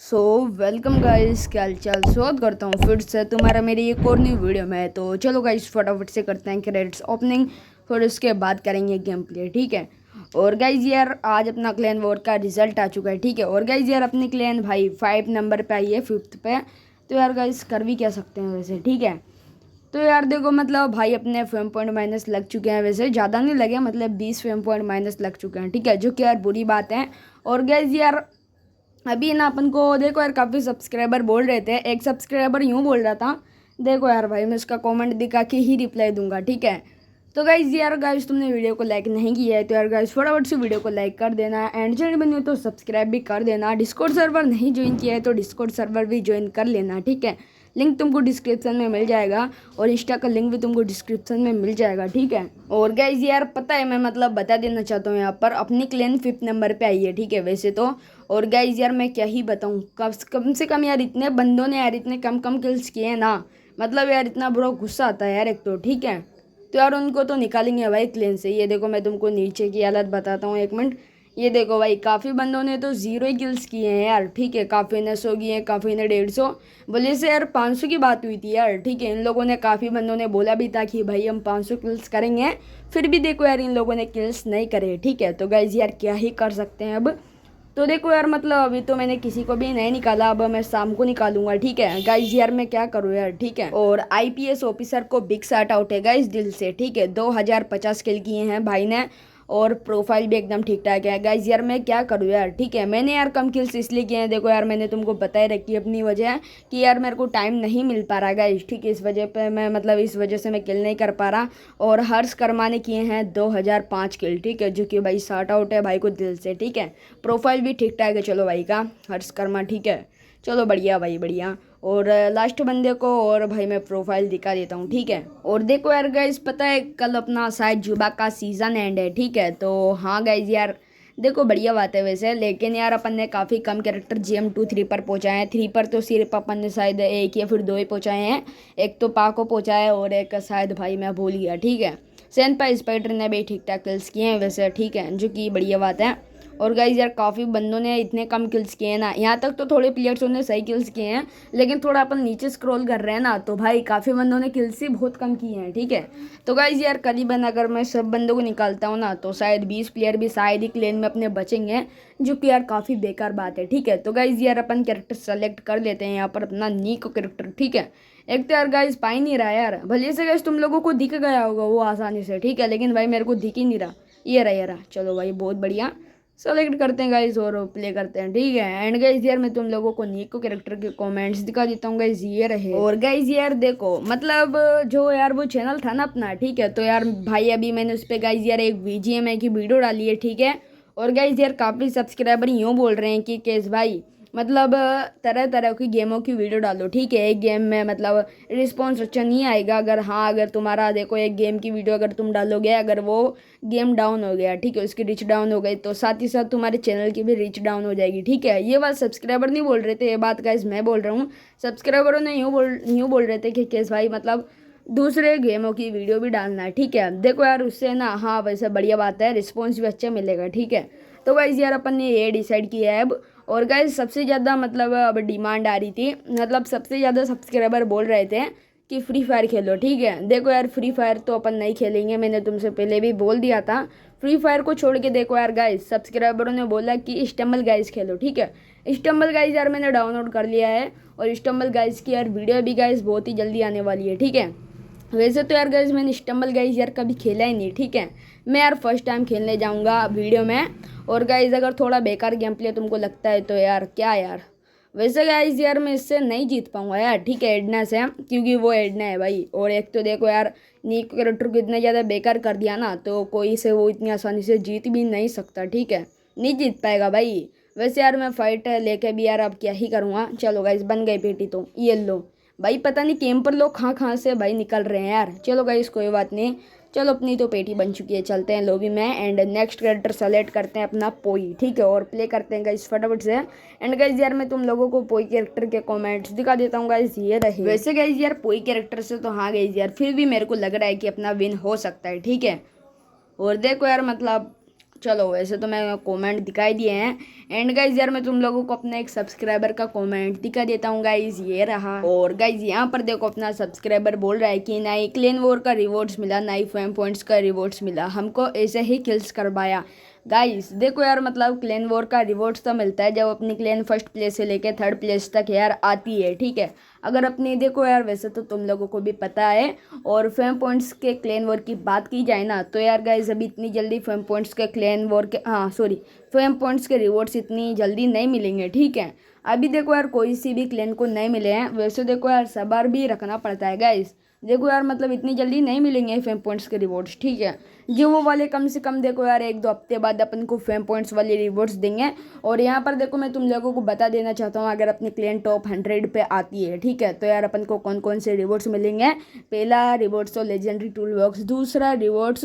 So welcome guys, क्या हालचाल। स्वागत करता हूँ फिर से तुम्हारा मेरी एक और न्यू वीडियो में। तो चलो गाइस फटाफट से करते हैं क्रेडिट्स ओपनिंग, फिर उसके बाद करेंगे गेम प्ले, ठीक है। और गाइस यार आज अपना क्लैन वॉर का रिजल्ट आ चुका है, ठीक है। और गाइस यार अपनी क्लैन भाई 5 नंबर पे आई है, 5th पे। तो यार गाइस कर भी क्या सकते हैं वैसे, ठीक है। तो यार देखो मतलब भाई अपने फेम पॉइंट माइनस लग चुके हैं, वैसे ज़्यादा नहीं लगे, मतलब 20 फेम पॉइंट माइनस लग चुके हैं, ठीक है, जो कि यार बुरी बात है। और गाइस यार अभी ना अपन को देखो यार काफ़ी सब्सक्राइबर बोल रहे थे, एक सब्सक्राइबर यूँ बोल रहा था, देखो यार भाई मैं उसका कमेंट दिखा के ही रिप्लाई दूंगा, ठीक है। तो गाइज यार गाइज तुमने वीडियो को लाइक नहीं किया है तो यार गाइज फटाफट से वीडियो को लाइक कर देना, एंड चैनल बनी हो तो सब्सक्राइब भी कर देना। डिस्कॉर्ड सर्वर नहीं ज्वाइन किया है तो डिस्कॉर्ड सर्वर भी ज्वाइन कर लेना, ठीक है। लिंक तुमको डिस्क्रिप्शन में मिल जाएगा और इंस्टा का लिंक भी तुमको डिस्क्रिप्शन में मिल जाएगा, ठीक है। और गाइज यार पता है मैं मतलब बता देना चाहता हूँ, यहाँ पर अपनी क्लैन 5th नंबर पे आई है, ठीक है वैसे तो। और गाइज यार मैं क्या ही बताऊँ, कम से कम यार इतने बंदों ने यार इतने कम कम किल्स किए हैं ना, मतलब यार इतना बुरा गुस्सा आता है यार एक तो, ठीक है। तो यार उनको तो निकालेंगे भाई क्लेन से। ये देखो मैं तुमको नीचे की हालत बताता हूँ, एक मिनट। ये देखो भाई काफ़ी बंदों ने तो 0 ही किल्स किए हैं यार, ठीक है। काफ़ी ने 100 किए हैं, काफ़ी ने 150, बोले से यार 500 की बात हुई थी यार, ठीक है। इन लोगों ने काफ़ी बंदों ने बोला भी था कि भाई हम 500 किल्स करेंगे, फिर भी देखो यार इन लोगों ने किल्स नहीं करे, ठीक है। तो गाइज यार क्या ही कर सकते हैं अब। तो देखो यार मतलब अभी तो मैंने किसी को भी नहीं निकाला, अब मैं शाम को निकालूंगा, ठीक है। गाइज यार मैं क्या करूँ यार, ठीक है। और आईपीएस ऑफिसर को बिग शाउट आउट है गाइज दिल से, ठीक है। 2050 किल किए हैं भाई ने, और प्रोफाइल भी एकदम ठीक ठाक है। गाइज यार मैं क्या करूँ यार, ठीक है। मैंने यार कम किल्स इसलिए किए हैं, देखो यार मैंने तुमको बताए रखी है अपनी वजह कि यार मेरे को टाइम नहीं मिल पा रहा गाइज, ठीक है। इस वजह पे मैं मतलब इस वजह से मैं किल नहीं कर पा रहा। और हर्ष कर्मा ने किए हैं 2005 किल, ठीक है, जो कि भाई शाउट आउट है भाई को दिल से, ठीक है। प्रोफाइल भी ठीक ठाक है चलो भाई का, हर्ष कर्मा, ठीक है। चलो बढ़िया भाई बढ़िया। और लास्ट बंदे को और भाई मैं प्रोफाइल दिखा देता हूँ, ठीक है। और देखो यार गाइज पता है कल अपना शायद जुबा का सीज़न एंड है, ठीक है। तो हाँ गाइज यार देखो बढ़िया बात है वैसे, लेकिन यार अपन ने काफ़ी कम कैरेक्टर GM2 3 पर पहुँचाए हैं। 3 पर तो सिर्फ अपन ने शायद एक या फिर 2 ही पहुँचाए हैं। एक तो पा को पहुँचाया है और एक शायद भाई मैं भूल गया, ठीक है। सेनपा स्पाइडर ने भी ठीक ठाक किल्स किए हैं वैसे, ठीक है, जो कि बढ़िया बात है। और गाइज यार काफ़ी बंदों ने इतने कम किल्स किए हैं ना, यहाँ तक तो थोड़े प्लेयर्सों ने सही किल्स किए हैं, लेकिन थोड़ा अपन नीचे स्क्रॉल कर रहे हैं ना तो भाई काफ़ी बंदों ने किल्स ही बहुत कम किए हैं, ठीक है। तो गाइज यार करीबन अगर मैं सब बंदों को निकालता हूँ ना तो शायद 20 प्लेयर भी शायद ही क्लेन में अपने बचेंगे, जो कि यार काफ़ी बेकार बात है, ठीक है। तो गाइज यार अपन कैरेक्टर सेलेक्ट कर लेते हैं यहाँ पर अपना नीको कैरेक्टर, ठीक है। एक तो यार गाइज पा ही नहीं रहा यार, भले से गाइज तुम लोगों को दिख गया होगा वो आसानी से, ठीक है, लेकिन भाई मेरे को दिख ही नहीं रहा। ये रहा, चलो भाई बहुत बढ़िया। सेलेक्ट करते हैं गाइज और प्ले करते हैं, ठीक है। एंड गाइज यार मैं तुम लोगों को नीको कैरेक्टर के कमेंट्स दिखा देता हूँ गाइज, ये रहे। और गाइज यार देखो मतलब जो यार वो चैनल था ना अपना, ठीक है, तो यार भाई अभी मैंने उस पर गाइज यार एक VGMI की वीडियो डाली है, ठीक है। और गाइज यार काफ़ी सब्सक्राइबर यूँ बोल रहे हैं कि केस भाई मतलब तरह तरह की गेमों की वीडियो डालो, ठीक है। एक गेम में मतलब रिस्पॉन्स अच्छा नहीं आएगा अगर, हाँ अगर तुम्हारा देखो एक गेम की वीडियो अगर तुम डालोगे, अगर वो गेम डाउन हो गया, ठीक है, उसकी रीच डाउन हो गई तो साथ ही साथ तुम्हारे चैनल की भी रीच डाउन हो जाएगी, ठीक है। ये बात सब्सक्राइबर नहीं बोल रहे थे, ये बात गाइस मैं बोल रहा हूँ। सब्सक्राइबरों ने यूँ बोल रहे थे कि केस भाई मतलब दूसरे गेमों की वीडियो भी डालना है, ठीक है। देखो यार उससे ना, हाँ वैसे बढ़िया बात है, रिस्पॉन्स भी अच्छा मिलेगा, ठीक है। तो गाइस यार अपन ने ये डिसाइड किया है अब। और गाइस सबसे ज़्यादा मतलब अब डिमांड आ रही थी, मतलब सबसे ज़्यादा सब्सक्राइबर बोल रहे थे कि फ्री फायर खेलो, ठीक है। देखो यार फ्री फायर तो अपन नहीं खेलेंगे, मैंने तुमसे पहले भी बोल दिया था। फ्री फायर को छोड़ के देखो यार गाइस सब्सक्राइबरों ने बोला कि स्टम्बल गाइस खेलो, ठीक है। स्टम्बल गाइस यार मैंने डाउनलोड कर लिया है, और स्टम्बल गाइस की यार वीडियो भी गाइस बहुत ही जल्दी आने वाली है, ठीक है। वैसे तो यार गाइस मैंने स्टम्बल गाइस यार कभी खेला ही नहीं, ठीक है। मैं यार फर्स्ट टाइम खेलने जाऊंगा वीडियो में। और गाइस अगर थोड़ा बेकार गेम प्ले तुमको लगता है तो यार क्या यार, वैसे गाइस यार मैं इससे नहीं जीत पाऊंगा यार, ठीक है, एडना से, क्योंकि वो एडना है भाई। और एक तो देखो यार नीक कैरेक्टर को इतना ज़्यादा बेकार कर दिया ना तो कोई से वो इतनी आसानी से जीत भी नहीं सकता, ठीक है, नहीं जीत पाएगा भाई। वैसे यार मैं फाइट लेके भी यार अब क्या ही करूँगा। चलो गाइस बन गई पेटी, तो ये लो भाई, पता नहीं गेम पर लोग कहाँ कहाँ से भाई निकल रहे हैं यार। चलो गाइस कोई बात नहीं, चलो अपनी तो पेटी बन चुकी है, चलते हैं लॉबी में एंड नेक्स्ट कैरेक्टर सेलेक्ट करते हैं अपना पोई, ठीक है, और प्ले करते हैं गाइस फटाफट से। एंड गाइस यार मैं तुम लोगों को पोई कैरेक्टर के कमेंट्स दिखा देता हूँ गाइस, ये रहे। वैसे गाइस यार पोई कैरेक्टर से तो हाँ गाइस यार फिर भी मेरे को लग रहा है कि अपना विन हो सकता है, ठीक है। और देखो यार मतलब चलो वैसे तो मैं कमेंट दिखाई दिए हैं। एंड गाइज यार मैं तुम लोगों को अपने एक सब्सक्राइबर का कमेंट दिखा देता हूँ गाइज, ये रहा। और गाइज यहाँ पर देखो अपना सब्सक्राइबर बोल रहा है कि ना ही क्लेन वॉर का रिवॉर्ड्स मिला, ना ही फेम पॉइंट्स का रिवॉर्ड्स मिला, हमको ऐसे ही किल्स करवाया। गाइस देखो यार मतलब क्लेन वॉर का रिवॉर्ड्स तो मिलता है जब अपनी क्लेन फर्स्ट प्लेस से लेके थर्ड प्लेस तक यार आती है, ठीक है। अगर अपनी देखो यार वैसे तो तुम लोगों को भी पता है। और फेम पॉइंट्स के क्लेन वॉर की बात की जाए ना तो यार गाइस अभी इतनी जल्दी फेम पॉइंट्स के क्लेन वॉर के फेम पॉइंट्स के रिवॉर्ड्स इतनी जल्दी नहीं मिलेंगे, ठीक है। अभी देखो यार कोई सी भी क्लेन को नहीं मिले हैं, वैसे देखो यार सबर भी रखना पड़ता है गाइस। देखो यार मतलब इतनी जल्दी नहीं मिलेंगे फेम पॉइंट्स के रिवॉर्ड्स, ठीक है। जो वो वाले कम से कम देखो यार 1-2 हफ्ते बाद अपन को फेम पॉइंट्स वाले रिवॉर्ड्स देंगे। और यहाँ पर देखो मैं तुम लोगों को बता देना चाहता हूँ, अगर अपनी क्लेन टॉप 100 पे आती है, ठीक है, तो यार अपन को कौन कौन से रिवॉर्ड्स मिलेंगे। पहला रिवॉर्ड्स तो लेजेंडरी टूल बॉक्स, दूसरा रिवॉर्ड्स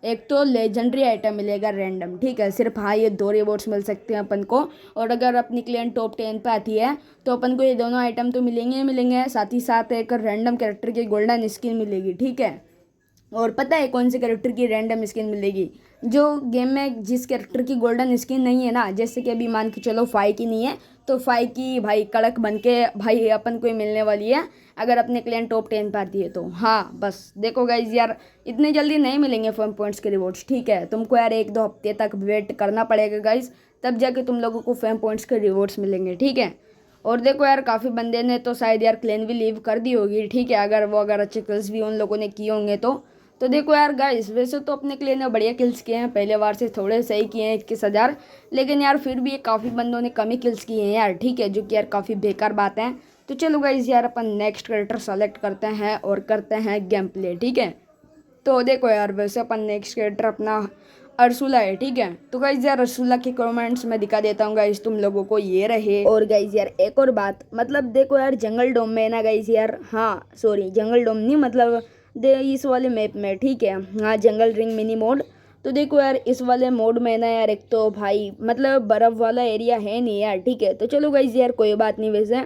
एक तो लेजेंडरी आइटम मिलेगा रैंडम, ठीक है। सिर्फ हाँ ये 2 रिवॉर्ड्स मिल सकते हैं अपन को। और अगर अपनी क्लेन टॉप 10 पे आती है तो अपन को ये दोनों आइटम तो मिलेंगे ही मिलेंगे, साथ ही साथ एक रैंडम कैरेक्टर की गोल्डन स्किन मिलेगी, ठीक है। और पता है कौन से कैरेक्टर की रैंडम स्किन मिलेगी? जो गेम में जिस कैरेक्टर की गोल्डन स्किन नहीं है ना, जैसे कि अभी मान के चलो फाई की नहीं है, तो फाई की भाई कड़क बन के भाई अपन को ही मिलने वाली है अगर अपने क्लेन टॉप 10 पर आती है तो। हाँ बस देखो गाइज यार इतने जल्दी नहीं मिलेंगे फन पॉइंट्स के रिवॉर्ड्स, ठीक है। तुमको यार 1-2 हफ्ते तक वेट करना पड़ेगा गाइज, तब जाके तुम लोगों को फेम पॉइंट्स के रिवॉर्ड्स मिलेंगे, ठीक है। और देखो यार काफ़ी बंदे ने तो शायद यार क्लेन भी लीव कर दी होगी, ठीक है, अगर अच्छे किल्स भी उन लोगों ने किए होंगे तो देखो यार गाइस वैसे तो अपने क्लेन ने बढ़िया किल्स किए हैं, पहले बार से थोड़े सही किए हैं 21,000, लेकिन यार फिर भी काफ़ी बंदों ने कम ही किल्स किए हैं यार, ठीक है, जो कि यार काफ़ी बेकार बात है। तो चलो गाइस यार अपन नेक्स्ट कैरेक्टर सेलेक्ट करते हैं और करते हैं गेम प्ले, ठीक है। तो देखो यार वैसे अपन नेक्स्ट कैरेक्टर अपना अर्सुला है, ठीक है। तो गाइज यार अर्सुला के कमेंट्स में दिखा देता हूँ गाइज तुम लोगों को, ये रहे। और गाइज यार एक और बात, मतलब देखो यार जंगल डोम में ना गाइज यार, हाँ सॉरी जंगल डोम नहीं मतलब दे इस वाले मैप में, ठीक है, हाँ जंगल रिंग मिनी मोड। तो देखो यार इस वाले मोड में ना यार एक तो भाई मतलब बर्फ़ वाला एरिया है नहीं यार, ठीक है। तो चलो गाइज यार कोई बात नहीं, वैसे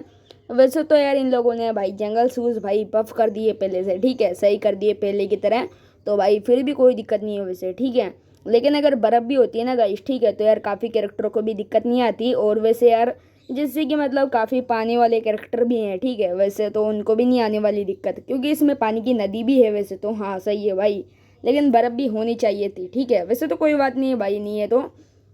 वैसे तो यार इन लोगों ने भाई जंगल शूज़ भाई बफ कर दिए पहले से, ठीक है, सही कर दिए पहले की तरह। तो भाई फिर भी कोई दिक्कत नहीं है वैसे, ठीक है। लेकिन अगर बर्फ़ भी होती है ना गाइस, ठीक है, तो यार काफ़ी कैरेक्टरों को भी दिक्कत नहीं आती। और वैसे यार जैसे कि मतलब काफ़ी पानी वाले कैरेक्टर भी हैं, ठीक है, वैसे तो उनको भी नहीं आने वाली दिक्कत, क्योंकि इसमें पानी की नदी भी है वैसे तो, हाँ सही है भाई। लेकिन बर्फ़ भी होनी चाहिए थी, ठीक है, वैसे तो कोई बात नहीं है भाई, नहीं है तो,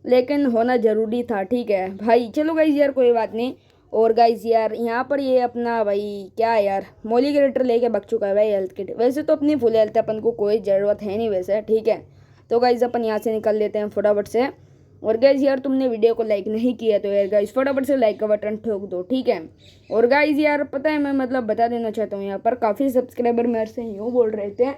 लेकिन होना ज़रूरी था, ठीक है भाई। चलो गाइस यार कोई बात नहीं। और गाइस यार यहाँ पर ये अपना भाई क्या है यार मोली कैरेक्टर लेके बक चुका है भाई हेल्थ किट, वैसे तो अपनी फुल हेल्थ अपन को कोई ज़रूरत है नहीं वैसे, ठीक है। तो गाइज अपन यहाँ से निकल लेते हैं फटाफट से। और गाइज यार तुमने वीडियो को लाइक नहीं किया तो यार गाइज फटाफट से लाइक का बटन ठोक दो, ठीक है। और गाइज यार पता है मैं मतलब बता देना चाहता हूँ, यहाँ पर काफ़ी सब्सक्राइबर मेरे से यूँ बोल रहे थे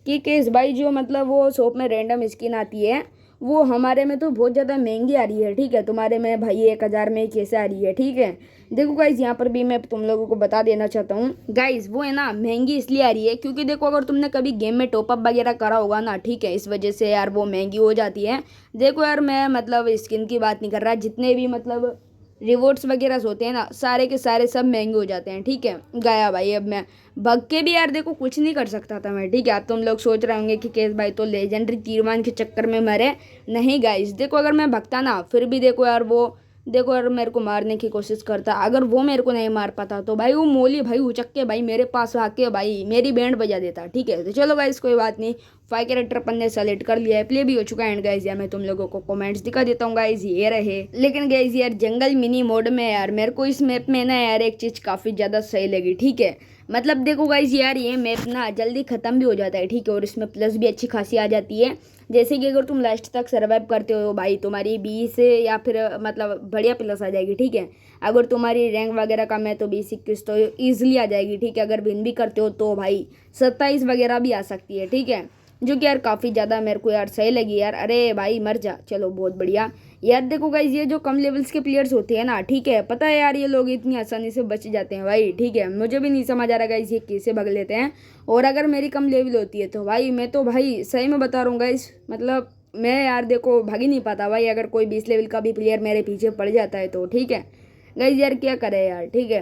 कि केस भाई जो मतलब वो शॉप में रैंडम स्किन आती है वो हमारे में तो बहुत ज़्यादा महंगी आ रही है, ठीक है, तुम्हारे में भाई 1,000 में कैसे आ रही है, ठीक है। देखो गाइज यहाँ पर भी मैं तुम लोगों को बता देना चाहता हूँ गाइज, वो है ना महंगी इसलिए आ रही है क्योंकि देखो अगर तुमने कभी गेम में टॉपअप वगैरह करा होगा ना, ठीक है, इस वजह से यार वो महंगी हो जाती है। देखो यार मैं मतलब स्किन की बात नहीं कर रहा, जितने भी मतलब रिवॉर्ड्स वगैरह होते हैं ना सारे के सारे सब महंगे हो जाते हैं, ठीक है। गया भाई अब मैं भग के भी यार देखो कुछ नहीं कर सकता था मैं, ठीक है। अब तुम लोग सोच रहे होंगे कि केस भाई तो लेजेंडरी तीरवान के चक्कर में मरे, नहीं गाइस देखो अगर मैं भगता ना फिर भी देखो यार वो देखो यार मेरे को मारने की कोशिश करता, अगर वो मेरे को नहीं मार पाता तो भाई वो मोली भाई उचक के भाई मेरे पास आके भाई मेरी बैंड बजा देता, ठीक है। तो चलो गाइस कोई बात नहीं, 5 कैरेक्टर अपन ने सेलेक्ट कर लिया है, प्ले भी हो चुका है। एंड गाइस यार मैं तुम लोगों को कमेंट्स दिखा देता हूँ गाइस, ये रहे। लेकिन गाइस यार जंगल मिनी मोड में यार मेरे को इस मैप में ना यार एक चीज़ काफ़ी ज़्यादा सही लगी, ठीक है। मतलब देखो गाइस यार ये मैप ना जल्दी ख़त्म भी हो जाता है, ठीक है, और इसमें प्लस भी अच्छी खासी आ जाती है। जैसे कि अगर तुम लास्ट तक सर्वाइव करते हो भाई तुम्हारी 20 या फिर मतलब बढ़िया प्लस आ जाएगी, ठीक है। अगर तुम्हारी रैंक वगैरह कम है तो 20-21 तो ईजिली आ जाएगी, ठीक है। अगर विन भी करते हो तो भाई 27 वगैरह भी आ सकती है, ठीक है, जो कि यार काफ़ी ज़्यादा मेरे को यार सही लगी यार। अरे भाई मर जा, चलो बहुत बढ़िया। यार देखो गाइज ये जो कम लेवल्स के प्लेयर्स होते हैं ना, ठीक है, पता है यार ये लोग इतनी आसानी से बच जाते हैं भाई, ठीक है। मुझे भी नहीं समझ आ रहा गाइज ये कैसे भग लेते हैं। और अगर मेरी कम लेवल होती है तो भाई मैं तो भाई सही में बता रहा हूँ गाइज, मतलब मैं यार देखो भाग ही नहीं पाता भाई, अगर कोई 20 लेवल का भी प्लेयर मेरे पीछे पड़ जाता है तो, ठीक है। गाइज यार क्या करे यार, ठीक है।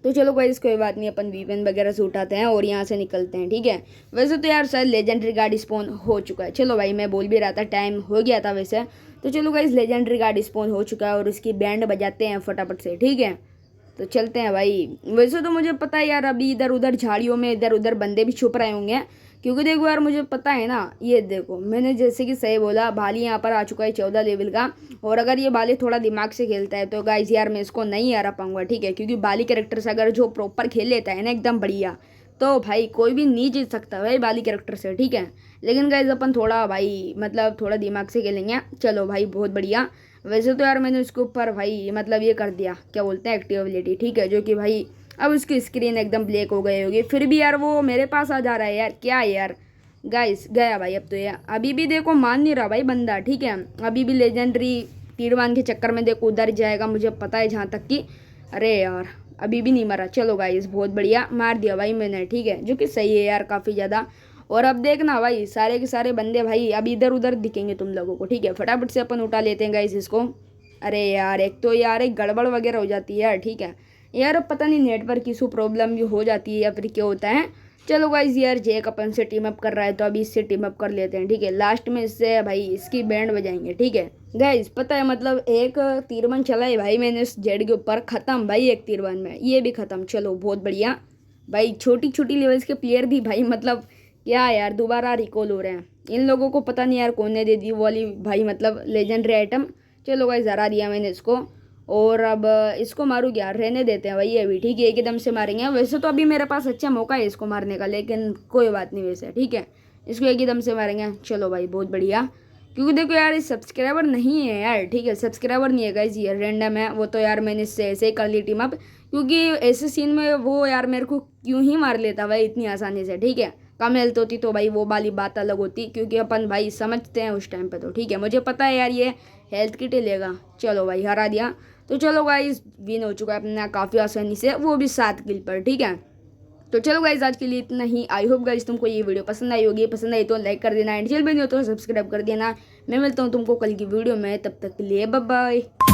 तो चलो गाइस कोई बात नहीं, अपन वीपन वगैरह से उठाते हैं और यहाँ से निकलते हैं, ठीक है। वैसे तो यार शायद लेजेंडरी गाड़ी स्पॉन हो चुका है। चलो भाई मैं बोल भी रहा था, टाइम हो गया था वैसे। तो चलो गाइस लेजेंडरी गाड़ी स्पॉन हो चुका है और उसकी बैंड बजाते हैं फटाफट से, ठीक है। तो चलते हैं भाई। वैसे तो मुझे पता है यार, अभी इधर उधर झाड़ियों में इधर उधर बंदे भी छुप रहे होंगे, क्योंकि देखो यार मुझे पता है ना, ये देखो मैंने जैसे कि सही बोला, भाली यहाँ पर आ चुका है 14 लेवल का। और अगर ये बाली थोड़ा दिमाग से खेलता है तो गाइस यार मैं इसको नहीं हरा पाऊंगा, ठीक है। क्योंकि बाली कैरेक्टर से अगर जो प्रॉपर खेल लेता है ना एकदम बढ़िया, तो भाई कोई भी नहीं जीत सकता भाई बाली कैरेक्टर से, ठीक है। लेकिन गाइस अपन थोड़ा भाई मतलब थोड़ा दिमाग से खेलेंगे। चलो भाई बहुत बढ़िया। वैसे तो यार मैंने उसके ऊपर भाई मतलब ये कर दिया, क्या बोलते हैं, एक्टिवेबिलिटी, ठीक है। जो कि भाई अब उसकी स्क्रीन एकदम ब्लैक हो गई होगी, फिर भी यार वो मेरे पास आ जा रहा है यार, क्या है यार। गाइस गया भाई अब तो यार, अभी भी देखो मान नहीं रहा भाई बंदा, ठीक है। अभी भी लेजेंडरी तीरवान के चक्कर में देखो उधर जाएगा, मुझे पता है जहाँ तक कि, अरे यार अभी भी नहीं मरा। चलो गाइस बहुत बढ़िया, मार दिया भाई मैंने, ठीक है, जो कि सही है यार काफ़ी ज़्यादा। और अब देखना भाई सारे के सारे बंदे भाई अब इधर उधर दिखेंगे तुम लोगों को, ठीक है। फटाफट से अपन उठा लेते हैं गाइस इसको। अरे यार एक तो यार एक गड़बड़ वगैरह हो जाती है यार, ठीक है। यार अब पता नहीं नेटवर्क इशू प्रॉब्लम भी हो जाती है या फिर क्या होता है। चलो गाइस यार जैक अपन से टीम अप कर रहा है तो अभी इससे टीम अप कर लेते हैं, ठीक है। लास्ट में इससे भाई इसकी बैंड बजाएंगे, ठीक है। गाइस पता है मतलब एक तीरबंद चला है भाई मैंने इस जेड के ऊपर, खत्म भाई एक तीरबंद में, ये भी खत्म। चलो बहुत बढ़िया भाई, छोटी छोटी लेवल्स के प्लेयर भी भाई मतलब क्या यार दोबारा रिकॉल हो रहे हैं। इन लोगों को पता नहीं यार कौन ने दे दी वो वाली भाई मतलब लेजेंडरी आइटम। चलो गाइस हरा दिया मैंने इसको, और अब इसको मारूँ क्या, रहने देते हैं भाई अभी, ठीक है। एकदम से मारेंगे, वैसे तो अभी मेरे पास अच्छा मौका है इसको मारने का, लेकिन कोई बात नहीं वैसे, ठीक है। इसको एकदम से मारेंगे। चलो भाई बहुत बढ़िया, क्योंकि देखो यार ये सब्सक्राइबर नहीं है यार, ठीक है, सब्सक्राइबर नहीं है गाइस, ये रैंडम है। वो तो यार मैंने इससे ऐसे ही कर ली टीम अप, क्योंकि ऐसे सीन में वो यार मेरे को क्यों ही मार लेता भाई इतनी आसानी से, ठीक है। कम हेल्थ होती तो भाई वो वाली बात अलग होती, क्योंकि अपन भाई समझते हैं उस टाइम पे, तो ठीक है। मुझे पता है यार ये हेल्थ किट लेगा। चलो भाई हरा दिया। तो चलो गाइस विन हो चुका है अपना काफ़ी आसानी से, वो भी 7 किल पर, ठीक है। तो चलो गाइस आज के लिए इतना ही। आई होप गाइस तुमको ये वीडियो पसंद आई होगी, पसंद आई तो लाइक कर देना, एंड चैनल पे नहीं हो तो सब्सक्राइब कर देना। मैं मिलता हूँ तुमको कल की वीडियो में, तब तक के लिए बाय बाय।